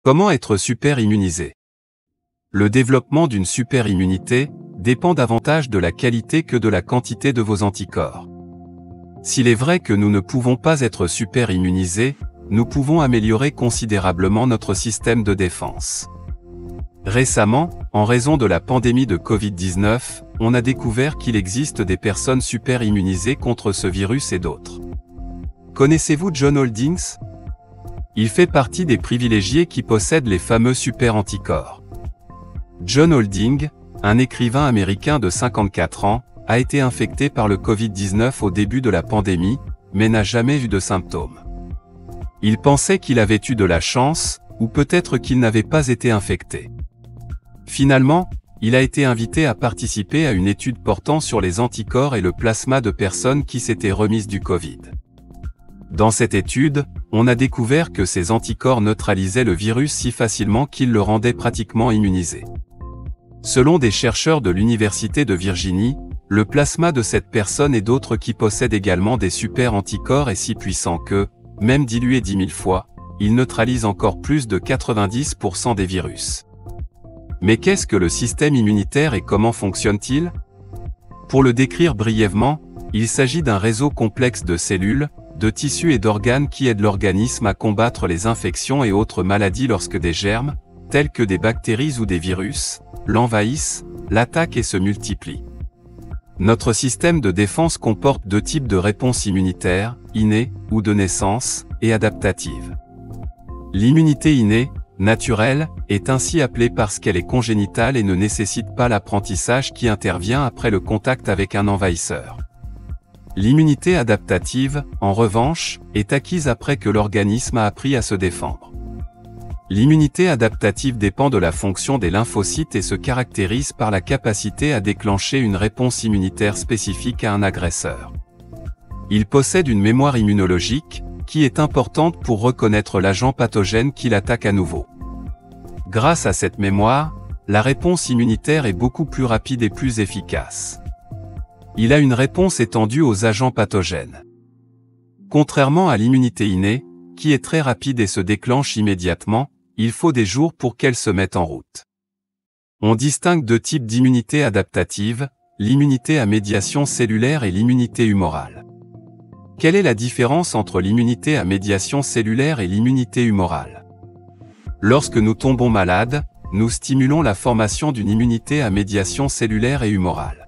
Comment être super immunisé? Le développement d'une super immunité dépend davantage de la qualité que de la quantité de vos anticorps. S'il est vrai que nous ne pouvons pas être super immunisés, nous pouvons améliorer considérablement notre système de défense. Récemment, en raison de la pandémie de Covid-19, on a découvert qu'il existe des personnes super immunisées contre ce virus et d'autres. Connaissez-vous John Holdings? Il fait partie des privilégiés qui possèdent les fameux super anticorps. John Holdings, un écrivain américain de 54 ans, a été infecté par le Covid-19 au début de la pandémie, mais n'a jamais eu de symptômes. Il pensait qu'il avait eu de la chance, ou peut-être qu'il n'avait pas été infecté. Finalement, il a été invité à participer à une étude portant sur les anticorps et le plasma de personnes qui s'étaient remises du Covid. Dans cette étude, on a découvert que ces anticorps neutralisaient le virus si facilement qu'ils le rendaient pratiquement immunisé. Selon des chercheurs de l'Université de Virginie, le plasma de cette personne et d'autres qui possèdent également des super anticorps est si puissant que, même dilué 10 000 fois, il neutralise encore plus de 90% des virus. Mais qu'est-ce que le système immunitaire et comment fonctionne-t-il? Pour le décrire brièvement, il s'agit d'un réseau complexe de cellules, de tissus et d'organes qui aident l'organisme à combattre les infections et autres maladies lorsque des germes, tels que des bactéries ou des virus, l'envahissent, l'attaquent et se multiplient. Notre système de défense comporte deux types de réponses immunitaires, innée, ou de naissance, et adaptative. L'immunité innée, naturelle, est ainsi appelée parce qu'elle est congénitale et ne nécessite pas l'apprentissage qui intervient après le contact avec un envahisseur. L'immunité adaptative, en revanche, est acquise après que l'organisme a appris à se défendre. L'immunité adaptative dépend de la fonction des lymphocytes et se caractérise par la capacité à déclencher une réponse immunitaire spécifique à un agresseur. Il possède une mémoire immunologique, qui est importante pour reconnaître l'agent pathogène qui l'attaque à nouveau. Grâce à cette mémoire, la réponse immunitaire est beaucoup plus rapide et plus efficace. Il a une réponse étendue aux agents pathogènes. Contrairement à l'immunité innée, qui est très rapide et se déclenche immédiatement, il faut des jours pour qu'elle se mette en route. On distingue deux types d'immunité adaptative, l'immunité à médiation cellulaire et l'immunité humorale. Quelle est la différence entre l'immunité à médiation cellulaire et l'immunité humorale? Lorsque nous tombons malades, nous stimulons la formation d'une immunité à médiation cellulaire et humorale.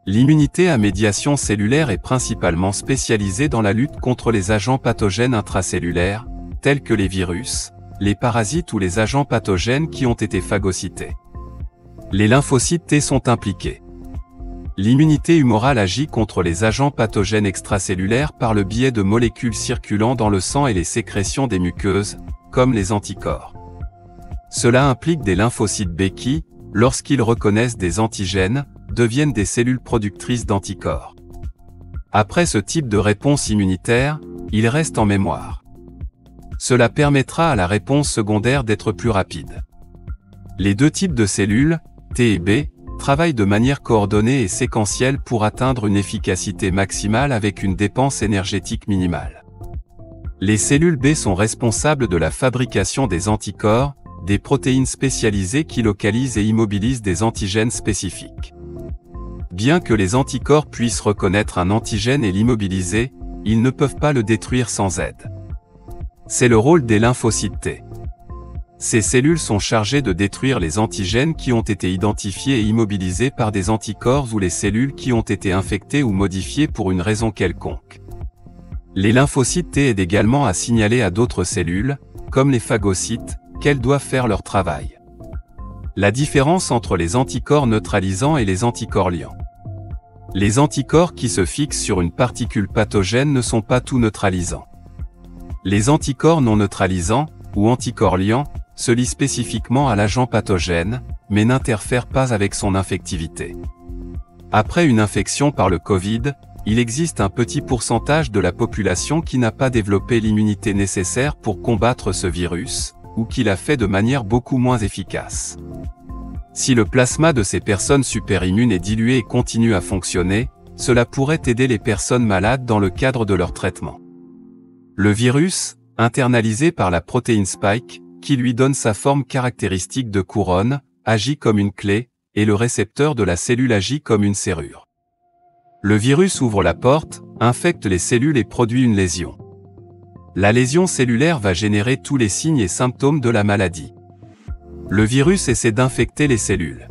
L'immunité à médiation cellulaire est principalement spécialisée dans la lutte contre les agents pathogènes intracellulaires, tels que les virus, les parasites ou les agents pathogènes qui ont été phagocytés. Les lymphocytes T sont impliqués. L'immunité humorale agit contre les agents pathogènes extracellulaires par le biais de molécules circulant dans le sang et les sécrétions des muqueuses, comme les anticorps. Cela implique des lymphocytes B qui, lorsqu'ils reconnaissent des antigènes, deviennent des cellules productrices d'anticorps. Après ce type de réponse immunitaire, ils restent en mémoire. Cela permettra à la réponse secondaire d'être plus rapide. Les deux types de cellules, T et B, travaillent de manière coordonnée et séquentielle pour atteindre une efficacité maximale avec une dépense énergétique minimale. Les cellules B sont responsables de la fabrication des anticorps, des protéines spécialisées qui localisent et immobilisent des antigènes spécifiques. Bien que les anticorps puissent reconnaître un antigène et l'immobiliser, ils ne peuvent pas le détruire sans aide. C'est le rôle des lymphocytes T. Ces cellules sont chargées de détruire les antigènes qui ont été identifiés et immobilisés par des anticorps ou les cellules qui ont été infectées ou modifiées pour une raison quelconque. Les lymphocytes T aident également à signaler à d'autres cellules, comme les phagocytes, qu'elles doivent faire leur travail. La différence entre les anticorps neutralisants et les anticorps liants. Les anticorps qui se fixent sur une particule pathogène ne sont pas tout neutralisants. Les anticorps non neutralisants, ou anticorps liants, se lient spécifiquement à l'agent pathogène, mais n'interfèrent pas avec son infectivité. Après une infection par le Covid, il existe un petit pourcentage de la population qui n'a pas développé l'immunité nécessaire pour combattre ce virus, ou qui l'a fait de manière beaucoup moins efficace. Si le plasma de ces personnes superimmunes est dilué et continue à fonctionner, cela pourrait aider les personnes malades dans le cadre de leur traitement. Le virus, internalisé par la protéine Spike, qui lui donne sa forme caractéristique de couronne, agit comme une clé, et le récepteur de la cellule agit comme une serrure. Le virus ouvre la porte, infecte les cellules et produit une lésion. La lésion cellulaire va générer tous les signes et symptômes de la maladie. Le virus essaie d'infecter les cellules.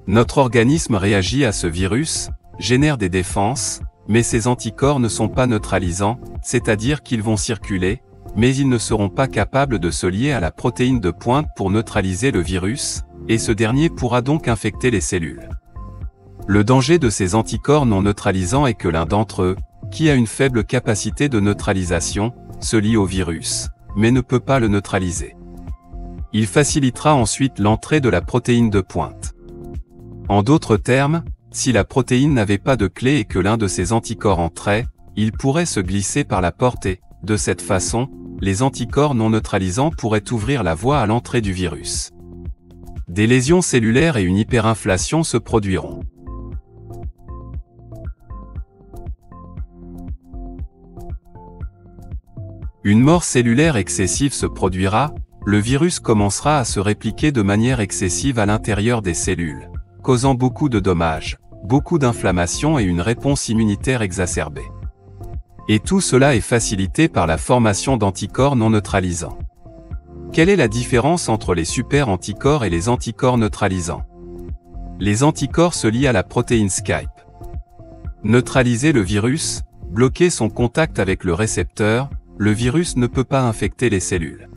Notre organisme réagit à ce virus, génère des défenses, mais ces anticorps ne sont pas neutralisants, c'est-à-dire qu'ils vont circuler, mais ils ne seront pas capables de se lier à la protéine de pointe pour neutraliser le virus, et ce dernier pourra donc infecter les cellules. Le danger de ces anticorps non neutralisants est que l'un d'entre eux, qui a une faible capacité de neutralisation, se lie au virus, mais ne peut pas le neutraliser. Il facilitera ensuite l'entrée de la protéine de pointe. En d'autres termes, si la protéine n'avait pas de clé et que l'un de ces anticorps entrait, il pourrait se glisser par la porte et, de cette façon, les anticorps non neutralisants pourraient ouvrir la voie à l'entrée du virus. Des lésions cellulaires et une hyperinflation se produiront. Une mort cellulaire excessive se produira, le virus commencera à se répliquer de manière excessive à l'intérieur des cellules, causant beaucoup de dommages, beaucoup d'inflammation et une réponse immunitaire exacerbée. Et tout cela est facilité par la formation d'anticorps non neutralisants. Quelle est la différence entre les super-anticorps et les anticorps neutralisants? Les anticorps se lient à la protéine Skype. Neutraliser le virus, bloquer son contact avec le récepteur, le virus ne peut pas infecter les cellules.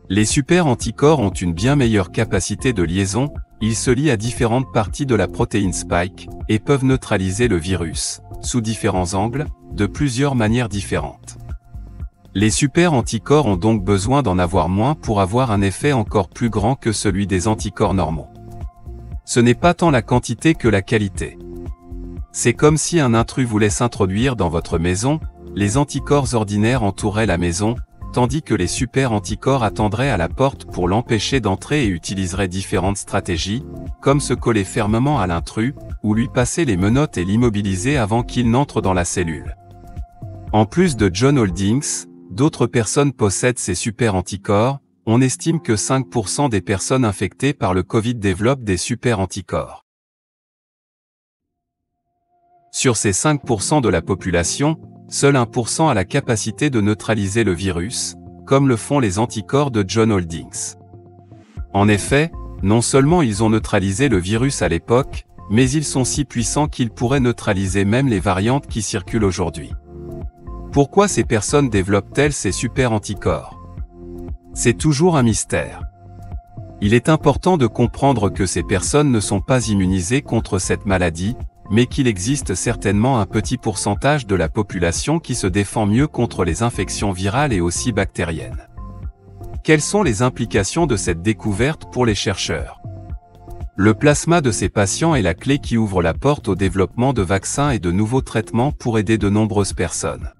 Les super-anticorps ont une bien meilleure capacité de liaison, ils se lient à différentes parties de la protéine Spike, et peuvent neutraliser le virus, sous différents angles, de plusieurs manières différentes. Les super-anticorps ont donc besoin d'en avoir moins pour avoir un effet encore plus grand que celui des anticorps normaux. Ce n'est pas tant la quantité que la qualité. C'est comme si un intrus voulait s'introduire dans votre maison, les anticorps ordinaires entoureraient la maison, tandis que les super-anticorps attendraient à la porte pour l'empêcher d'entrer et utiliseraient différentes stratégies, comme se coller fermement à l'intrus, ou lui passer les menottes et l'immobiliser avant qu'il n'entre dans la cellule. En plus de John Holdings, d'autres personnes possèdent ces super-anticorps, on estime que 5% des personnes infectées par le Covid développent des super-anticorps. Sur ces 5% de la population, seul 1% a la capacité de neutraliser le virus, comme le font les anticorps de John Holdings. En effet, non seulement ils ont neutralisé le virus à l'époque, mais ils sont si puissants qu'ils pourraient neutraliser même les variantes qui circulent aujourd'hui. Pourquoi ces personnes développent-elles ces super-anticorps? C'est toujours un mystère. Il est important de comprendre que ces personnes ne sont pas immunisées contre cette maladie, mais qu'il existe certainement un petit pourcentage de la population qui se défend mieux contre les infections virales et aussi bactériennes. Quelles sont les implications de cette découverte pour les chercheurs? Le plasma de ces patients est la clé qui ouvre la porte au développement de vaccins et de nouveaux traitements pour aider de nombreuses personnes.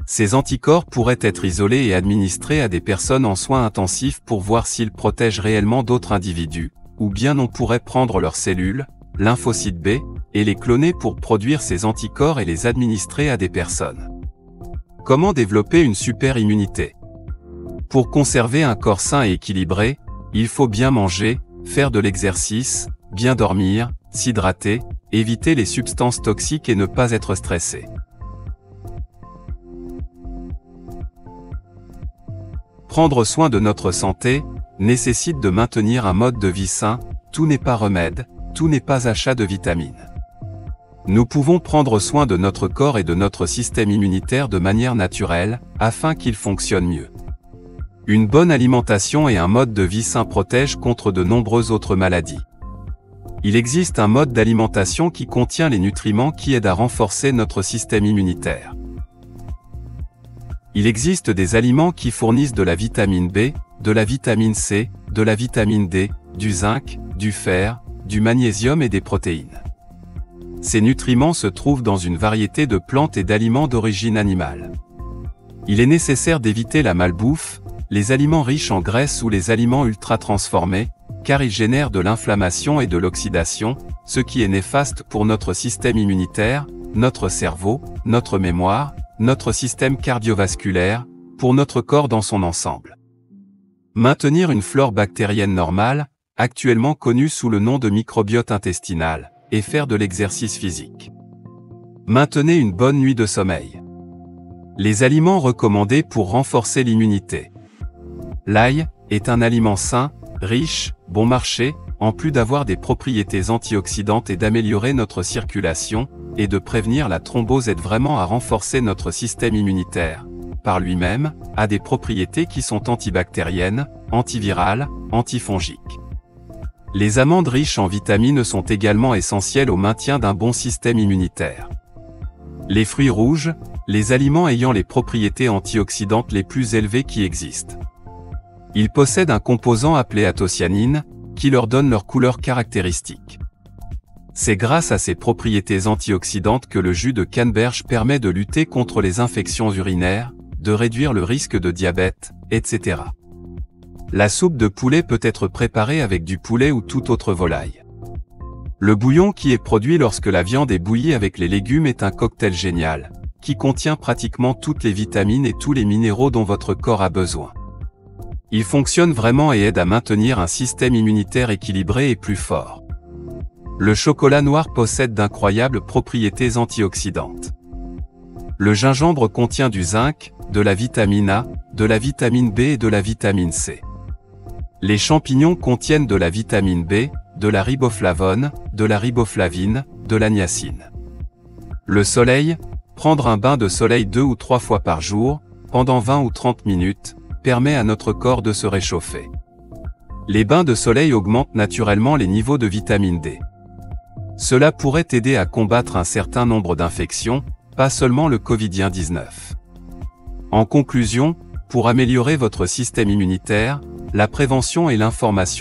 Ces anticorps pourraient être isolés et administrés à des personnes en soins intensifs pour voir s'ils protègent réellement d'autres individus, ou bien on pourrait prendre leurs cellules, lymphocytes B, et les cloner pour produire ces anticorps et les administrer à des personnes. Comment développer une super-immunité? Pour conserver un corps sain et équilibré, il faut bien manger, faire de l'exercice, bien dormir, s'hydrater, éviter les substances toxiques et ne pas être stressé. Prendre soin de notre santé nécessite de maintenir un mode de vie sain, tout n'est pas remède, tout n'est pas achat de vitamines. Nous pouvons prendre soin de notre corps et de notre système immunitaire de manière naturelle, afin qu'il fonctionne mieux. Une bonne alimentation et un mode de vie sain protègent contre de nombreuses autres maladies. Il existe un mode d'alimentation qui contient les nutriments qui aident à renforcer notre système immunitaire. Il existe des aliments qui fournissent de la vitamine B, de la vitamine C, de la vitamine D, du zinc, du fer, du magnésium et des protéines. Ces nutriments se trouvent dans une variété de plantes et d'aliments d'origine animale. Il est nécessaire d'éviter la malbouffe, les aliments riches en graisse ou les aliments ultra transformés, car ils génèrent de l'inflammation et de l'oxydation, ce qui est néfaste pour notre système immunitaire, notre cerveau, notre mémoire, notre système cardiovasculaire, pour notre corps dans son ensemble. Maintenir une flore bactérienne normale, actuellement connue sous le nom de microbiote intestinal, et faire de l'exercice physique. Maintenez une bonne nuit de sommeil. Les aliments recommandés pour renforcer l'immunité. L'ail est un aliment sain, riche, bon marché, en plus d'avoir des propriétés antioxydantes et d'améliorer notre circulation, et de prévenir la thrombose, aide vraiment à renforcer notre système immunitaire. Par lui-même, a des propriétés qui sont antibactériennes, antivirales, antifongiques. Les amandes riches en vitamines sont également essentielles au maintien d'un bon système immunitaire. Les fruits rouges, les aliments ayant les propriétés antioxydantes les plus élevées qui existent. Ils possèdent un composant appelé anthocyanine, qui leur donne leur couleur caractéristique. C'est grâce à ces propriétés antioxydantes que le jus de canneberge permet de lutter contre les infections urinaires, de réduire le risque de diabète, etc. La soupe de poulet peut être préparée avec du poulet ou toute autre volaille. Le bouillon qui est produit lorsque la viande est bouillie avec les légumes est un cocktail génial, qui contient pratiquement toutes les vitamines et tous les minéraux dont votre corps a besoin. Il fonctionne vraiment et aide à maintenir un système immunitaire équilibré et plus fort. Le chocolat noir possède d'incroyables propriétés antioxydantes. Le gingembre contient du zinc, de la vitamine A, de la vitamine B et de la vitamine C. Les champignons contiennent de la vitamine B, de la riboflavone, de la riboflavine, de la niacine. Le soleil, prendre un bain de soleil 2 ou 3 fois par jour, pendant 20 ou 30 minutes, permet à notre corps de se réchauffer. Les bains de soleil augmentent naturellement les niveaux de vitamine D. Cela pourrait aider à combattre un certain nombre d'infections, pas seulement le Covid-19. En conclusion, pour améliorer votre système immunitaire, la prévention et l'information